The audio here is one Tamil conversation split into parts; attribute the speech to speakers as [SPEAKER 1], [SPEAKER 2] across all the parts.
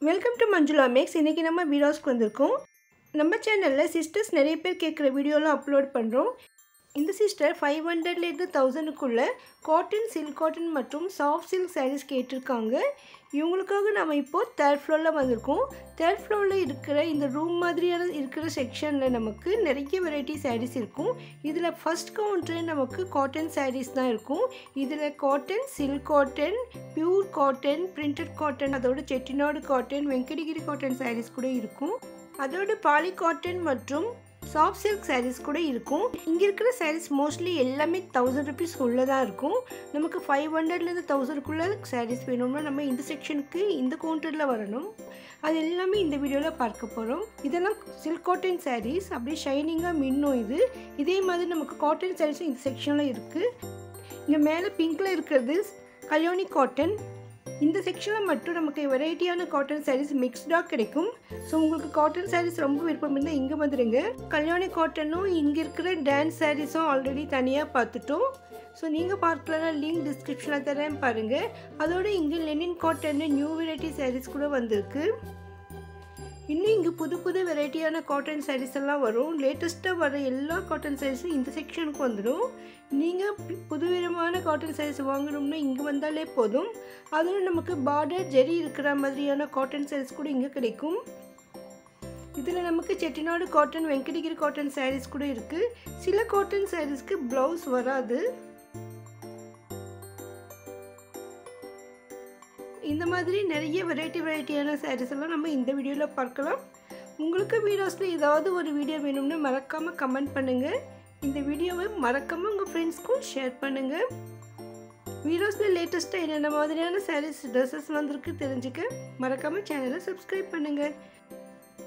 [SPEAKER 1] Welcome to Manjula maths. இன்றைக்கி நம்ம வீடியோஸ்க்கு வந்திருக்கோம். நம்ம சேனலில் சிஸ்டர்ஸ் நிறைய பேர் கேட்குற வீடியோலாம் அப்லோட் பண்ணுறோம். இந்த சிஸ்டர் 500லேருந்து 1000க்குள்ளே காட்டன், சில்க் காட்டன் மற்றும் சாஃப்ட் சில்க் சாரீஸ் கேட்டிருக்காங்க. இவங்களுக்காக நம்ம இப்போது 3rd ஃப்ளோரில் வந்திருக்கோம். 3rd ஃப்ளோரில் இருக்கிற இந்த ரூம் மாதிரியான இருக்கிற செக்ஷனில் நமக்கு நிறைய வெரைட்டி சாரீஸ் இருக்கும். இதில் ஃபஸ்ட் கவுண்டர் நமக்கு காட்டன் சாரீஸ் தான் இருக்கும். இதில் cotton, silk cotton, pure cotton, printed cotton, அதோட செட்டிநாடு காட்டன், வெங்கடகிரி காட்டன் சாரீஸ் கூட இருக்கும். அதோட பாலி காட்டன் மற்றும் சாஃப்ட் சில்க் சாரீஸ் கூட இருக்கும். இங்கே இருக்கிற சாரீஸ் மோஸ்ட்லி எல்லாமே 1000 ருபீஸ் உள்ளே தான் இருக்கும். நமக்கு 500லேருந்து 1000க்குள்ளே சாரீஸ் வேணும்னா நம்ம இந்த செக்ஷனுக்கு இந்த கவுண்டரில் வரணும். அது எல்லாமே இந்த வீடியோவில் பார்க்க போகிறோம். இதெல்லாம் சில்க் காட்டன் சாரீஸ், அப்படியே ஷைனிங்காக மின்னும். இதே மாதிரி நமக்கு காட்டன் சாரீஸும் இந்த செக்ஷனில் இருக்குது. இங்கே மேலே பிங்க்கில் இருக்கிறது கல்யாணி காட்டன். இந்த செக்ஷனில் மட்டும் நமக்கு வெரைட்டியான காட்டன் சாரீஸ் மிக்ஸ்டாக கிடைக்கும். ஸோ உங்களுக்கு காட்டன் சாரீஸ் ரொம்ப விருப்பம் இருந்தால் இங்கே வந்துடுங்க. கல்யாணி காட்டனும் இங்கே இருக்கிற டான்ஸ் சாரீஸும் ஆல்ரெடி தனியாக பார்த்துட்டோம். ஸோ நீங்கள் பார்க்கலன்னா லிங்க் டிஸ்கிரிப்ஷனில் தரேன் பாருங்கள். அதோடு இங்கே linen cotton new variety sarees கூட வந்திருக்கு. இன்னும் இங்கே புது வெரைட்டியான காட்டன் சாரீஸ் எல்லாம் வரும். லேட்டஸ்ட்டாக வர எல்லா காட்டன் சாரீஸும் இந்த செக்ஷனுக்கு வந்துடும். நீங்கள் புதுவிதமான காட்டன் சாரீஸ் வாங்கணும்னா இங்கே வந்தாலே போதும். அதுவும் நமக்கு பார்டர் ஜெரி இருக்கிற மாதிரியான காட்டன் சாரீஸ் கூட இங்கே கிடைக்கும். இதில் நமக்கு செட்டிநாடு காட்டன், வெங்கடகிரி காட்டன் சாரீஸ் கூட இருக்குது. சில காட்டன் சாரீஸ்க்கு ப்ளவுஸ் வராது. இந்த மாதிரி நிறைய வெரைட்டியான சாரீஸ் எல்லாம் நம்ம இந்த வீடியோவில் பார்க்கலாம். உங்களுக்கு வீடியோஸில் ஏதாவது ஒரு வீடியோ வேணும்னு மறக்காமல் கமெண்ட் பண்ணுங்கள். இந்த வீடியோவை மறக்காமல் உங்கள் ஃப்ரெண்ட்ஸ்க்கும் ஷேர் பண்ணுங்கள். வீடியோஸில் லேட்டஸ்ட்டாக என்னென்ன மாதிரியான சாரீஸ், ட்ரெஸ்ஸஸ் வந்திருக்கு தெரிஞ்சுக்க மறக்காமல் சேனலை சப்ஸ்கிரைப் பண்ணுங்கள்.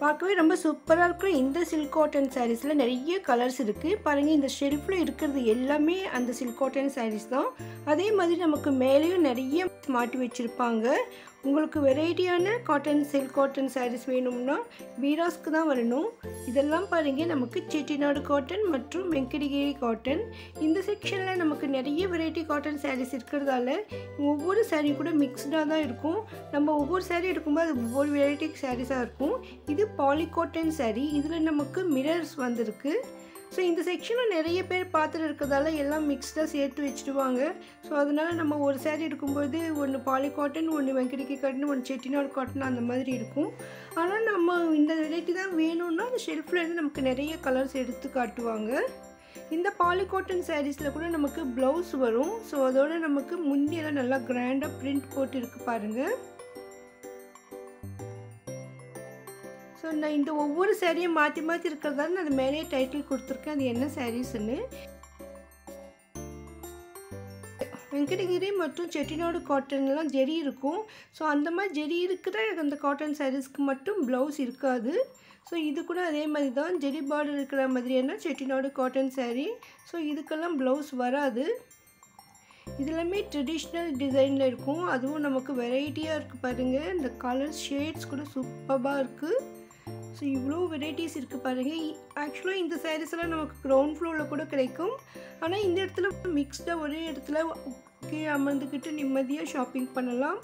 [SPEAKER 1] பார்க்கவே ரொம்ப சூப்பராக இருக்கும். இந்த சில்க் காட்டன் சாரீஸில் நிறைய கலர்ஸ் இருக்குது பாருங்கள். இந்த ஷெல்ஃபில் இருக்கிறது எல்லாமே அந்த சில்க் காட்டன் சாரீஸ் தான். அதே மாதிரி நமக்கு மேலேயும் நிறைய மாட்டி வச்சுருப்பாங்க. உங்களுக்கு வெரைட்டியான காட்டன், சில்க் காட்டன் சாரீஸ் வேணும்னா வீராஸ்க்கு தான் வரணும். இதெல்லாம் பாருங்கள், நமக்கு செட்டிநாடு காட்டன் மற்றும் வெங்கடகிரி காட்டன். இந்த செக்ஷனில் நமக்கு நிறைய வெரைட்டி காட்டன் சாரீஸ் இருக்கிறதால ஒவ்வொரு சாரீ கூட மிக்ஸ்டாக தான் இருக்கும். நம்ம ஒவ்வொரு சாரீ எடுக்கும்போது அது ஒவ்வொரு வெரைட்டி சாரீஸாக இருக்கும். இது பாலி காட்டன் சாரீ. இதில் நமக்கு மிரர்ஸ் வந்திருக்கு. ஸோ இந்த செக்ஷனில் நிறைய பேர் பார்த்துட்டு இருக்கிறதால எல்லாம் மிக்ஸ்டாக சேர்த்து வச்சுடுவாங்க. ஸோ அதனால் நம்ம ஒரு சாரீ எடுக்கும்போது ஒன்று பாலி காட்டன், ஒன்று வெங்கடகிரி காட்டன், ஒன்று செட்டிநாடு காட்டன் அந்த மாதிரி இருக்கும். ஆனால் நம்ம இந்த வெரைட்டி தான் வேணும்னா அந்த ஷெல்ஃப்லேருந்து நமக்கு நிறைய கலர்ஸ் எடுத்து காட்டுவாங்க. இந்த பாலி காட்டன் சாரீஸில் கூட நமக்கு ப்ளவுஸ் வரும். ஸோ அதோட நமக்கு முந்தியெல்லாம் நல்லா கிராண்டாக பிரிண்ட் போட்டு இருக்கு பாருங்கள். ஸோ நான் இந்த ஒவ்வொரு சாரியும் மாற்றி இருக்கிறதால நான் அது மேலே டைட்டில் கொடுத்துருக்கேன், அது என்ன சாரீஸ்ன்னு. வெங்கடகிரி மற்றும் செட்டிநாடு காட்டன்லாம் ஜெரி இருக்கும். ஸோ அந்த மாதிரி ஜெரி இருக்கிற அந்த காட்டன் சாரீஸ்க்கு மட்டும் ப்ளவுஸ் இருக்காது. ஸோ இது கூட அதே மாதிரி தான் ஜெரி பார்டர் இருக்கிற மாதிரியான செட்டிநாடு காட்டன் சாரீ. ஸோ இதுக்கெல்லாம் ப்ளவுஸ் வராது. இதெல்லாமே ட்ரெடிஷ்னல் டிசைனில் இருக்கும். அதுவும் நமக்கு வெரைட்டியாக இருக்குது பாருங்கள். இந்த கலர் ஷேட்ஸ் கூட சூப்பராக இருக்குது. ஸோ இவ்வளோ வெரைட்டிஸ் இருக்குது பாருங்கள். ஆக்சுவலாக இந்த சாரீஸ் எல்லாம் நமக்கு கிரவுண்ட் ஃப்ளோரில் கூட கிடைக்கும். ஆனால் இந்த இடத்துல மிக்ஸ்டாக ஒரே இடத்துல கீழே அமர்ந்துக்கிட்டு நிம்மதியாக ஷாப்பிங் பண்ணலாம்.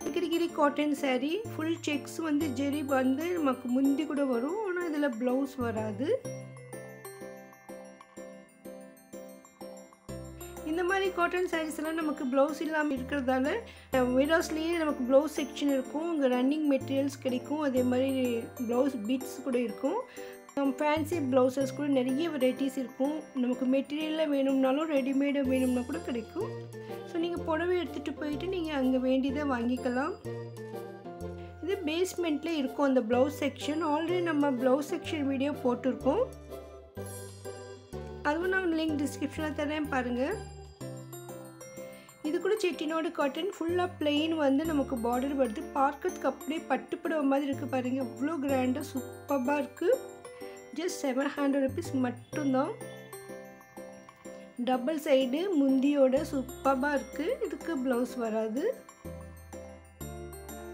[SPEAKER 1] Venkatagiri cotton sari full sex வந்து ஜெரி வந்து நமக்கு முந்தி கூட வரும். ஆனால் இதில் ப்ளவுஸ் வராது. இந்த மாதிரி காட்டன் சாரீஸ் எல்லாம் நமக்கு ப்ளவுஸ் இல்லாமல் இருக்கிறதால வீடியோஸ்லேயே நமக்கு ப்ளவுஸ் செக்ஷன் இருக்கும். இங்கே ரன்னிங் மெட்டீரியல்ஸ் கிடைக்கும். அதே மாதிரி ப்ளவுஸ் பீட்ஸ் கூட இருக்கும். ஃபேன்சி ப்ளவுசஸ் கூட நிறைய வெரைட்டிஸ் இருக்கும். நமக்கு மெட்டீரியலில் வேணும்னாலும் ரெடிமேடாக வேணும்னா கூட கிடைக்கும். ஸோ நீங்கள் புடவை எடுத்துகிட்டு போயிட்டு நீங்கள் அங்கே வேண்டியதை வாங்கிக்கலாம். இது பேஸ்மெண்ட்டில் இருக்கும் அந்த ப்ளவுஸ் செக்ஷன். ஆல்ரெடி நம்ம ப்ளவுஸ் செக்ஷன் வீடியோ போட்டிருக்கோம். அதுவும் நான் லிங்க் டிஸ்கிரிப்ஷனில் தரேன் பாருங்கள். இது கூட செட்டிநாடு காட்டன் ஃபுல்லாக பிளெயின் வந்து நமக்கு பார்டர் வருது. பார்க்கறதுக்கு அப்படியே பட்டு புடவை மாதிரி இருக்குது பாருங்கள். இவ்வளோ கிராண்டாக சூப்பராக இருக்குது. ஜஸ்ட் 700 ருபீஸ் மட்டும்தான். டபுள் சைடு முந்தியோட சூப்பராக இருக்குது. இதுக்கு ப்ளவுஸ் வராது.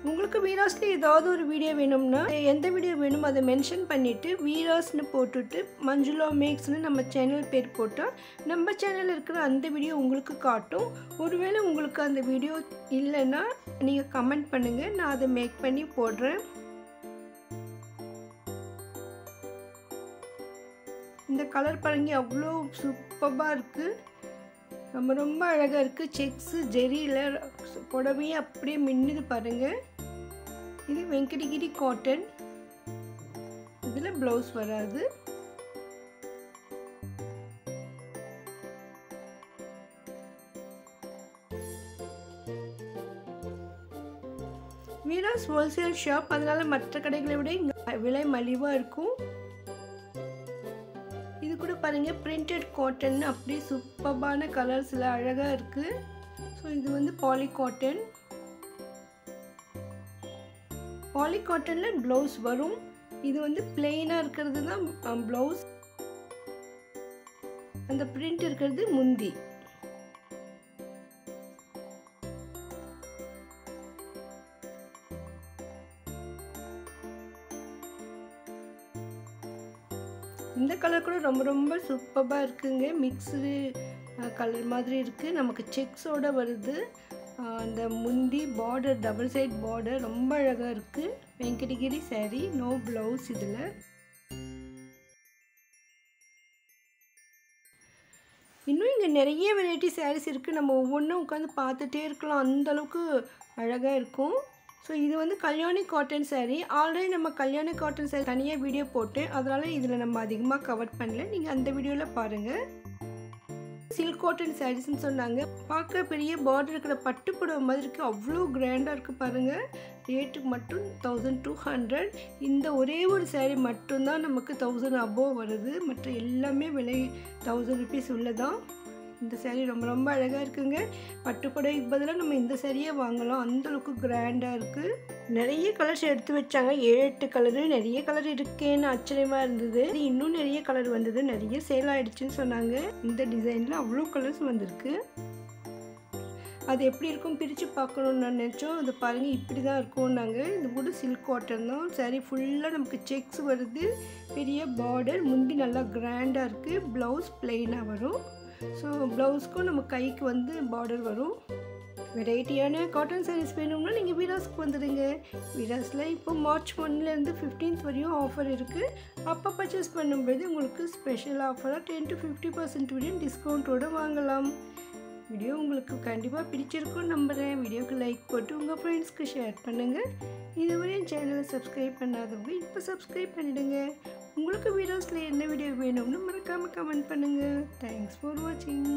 [SPEAKER 1] உங்களுக்கு வீராஸில் ஏதாவது ஒரு வீடியோ வேணும்னா எந்த வீடியோ வேணுமோ அதை மென்ஷன் பண்ணிவிட்டு வீராஸ்னு போட்டுட்டு மஞ்சுளா மேக்ஸ்னு நம்ம சேனல் பேர் போட்டால் நம்ம சேனலில் இருக்கிற அந்த வீடியோ உங்களுக்கு காட்டும். ஒருவேளை உங்களுக்கு அந்த வீடியோ இல்லைன்னா நீங்கள் கமெண்ட் பண்ணுங்கள், நான் அதை மேக் பண்ணி போடுறேன். இந்த கலர் பாருங்க அவ்வளோ சூப்பராக இருக்குது, ரொம்ப அழகாக இருக்குது. செக்ஸு ஜெரியில் புடவையே அப்படியே மின்னுது பாருங்கள். இது வெங்கடகிரி காட்டன், இதில் ப்ளவுஸ் வராது. வீராஸ் ஹோல்சேல் ஷாப், அதனால் மற்ற கடைகளை விட இங்கே விலை மலிவாக இருக்கும். இது கூட பாருங்கள் பிரிண்டட் காட்டன், அப்படியே சூப்பரான கலர்ஸில் அழகாக இருக்குது. ஸோ இது வந்து பாலி காட்டன். பாலி காட்டனில் ப்ளவுஸ் வரும். இது வந்து பிளெயினாக இருக்கிறது தான் ப்ளவுஸ், அந்த பிரிண்ட் இருக்கிறது முந்தி. இந்த கலர் கூட ரொம்ப சூப்பராக இருக்குங்க. மிக்ஸ்டு கலர் மாதிரி இருக்குது, நமக்கு செக்ஸோடு வருது. அந்த முந்தி பார்டர் டபுள் சைட் பார்டர் ரொம்ப அழகாக இருக்குது. Venkatagiri saree, no blouse. இதில் இன்னும் இங்கே நிறைய வெரைட்டி சாரீஸ் இருக்குது, நம்ம ஒவ்வொன்றும் உட்காந்து பார்த்துட்டே இருக்கலாம், அந்தளவுக்கு அழகாக இருக்கும். ஸோ இது வந்து கல்யாணி காட்டன் சாரீ. ஆல்ரெடி நம்ம கல்யாணி காட்டன் சாரீ தனியாக வீடியோ போட்டேன், அதனால் இதில் நம்ம அதிகமாக கவர் பண்ணல, நீங்கள் அந்த வீடியோவில் பாருங்கள். சில்க் காட்டன் சாரீஸ்ன்னு சொன்னாங்க. பார்க்க பெரிய பார்டர் இருக்கிற பட்டு புடவை மாதிரி இருக்குது, அவ்வளோ கிராண்டாக இருக்குது பாருங்கள். ரேட்டுக்கு மட்டும் 1200. இந்த ஒரே ஒரு சாரீ மட்டும்தான் நமக்கு 1000 அபோவ் வருது, மற்ற எல்லாமே விலை 1000 ருபீஸ் உள்ளதான். இந்த சாரீ ரொம்ப அழகாக இருக்குங்க. பட்டு புடவைக்கு பதிலாக நம்ம இந்த சாரியை வாங்கலாம், அந்தளவுக்கு கிராண்டாக இருக்குது. நிறைய கலர்ஸ் எடுத்து வச்சாங்க, 7-8 கலரு. நிறைய கலர் இருக்கேன்னு ஆச்சரியமாக இருந்தது. இன்னும் நிறைய கலர் வந்தது, நிறைய சேல் ஆகிடுச்சுன்னு சொன்னாங்க. இந்த டிசைனில் அவ்வளோ கலர்ஸ் வந்திருக்கு. அது எப்படி இருக்கும் பிரித்து பார்க்கணுன்னு நான் நினச்சோம். அது பாருங்கள் இப்படி தான் இருக்கும்னாங்க. இது கூட சில்க் காட்டன் தான். சாரீ ஃபுல்லாக நமக்கு செக்ஸ் வருது, பெரிய பார்டர், முந்தி நல்லா கிராண்டாக இருக்குது. ப்ளவுஸ் பிளெயினாக வரும். ஸோ ப்ளவுஸ்க்கும் நம்ம கைக்கு வந்து பார்டர் வரும். வெரைட்டியான காட்டன் சாரீஸ் வேணும்னா நீங்கள் வீராஸ்க்கு வந்துடுங்க. வீராஸில் இப்போ மார்ச் 1லேருந்து 15th வரையும் ஆஃபர் இருக்குது. அப்போ பர்ச்சேஸ் பண்ணும்போது உங்களுக்கு ஸ்பெஷல் ஆஃபராக 10 to 50% வரையும் டிஸ்கவுண்ட்டோடு வாங்கலாம். வீடியோ உங்களுக்கு கண்டிப்பாக பிடிச்சிருக்கும்னு நம்புகிறேன். வீடியோக்கு லைக் போட்டு உங்கள் ஃப்ரெண்ட்ஸ்க்கு ஷேர் பண்ணுங்கள். இதுவரை என் சேனலை சப்ஸ்கிரைப் பண்ணாதவங்க இப்போ சப்ஸ்கிரைப் பண்ணிவிடுங்க. உங்களுக்கு வீடியோஸில் என்ன வீடியோ வேணும்னு மறக்காமல் கமெண்ட் பண்ணுங்கள். தேங்க்ஸ் ஃபார் வாட்சிங்.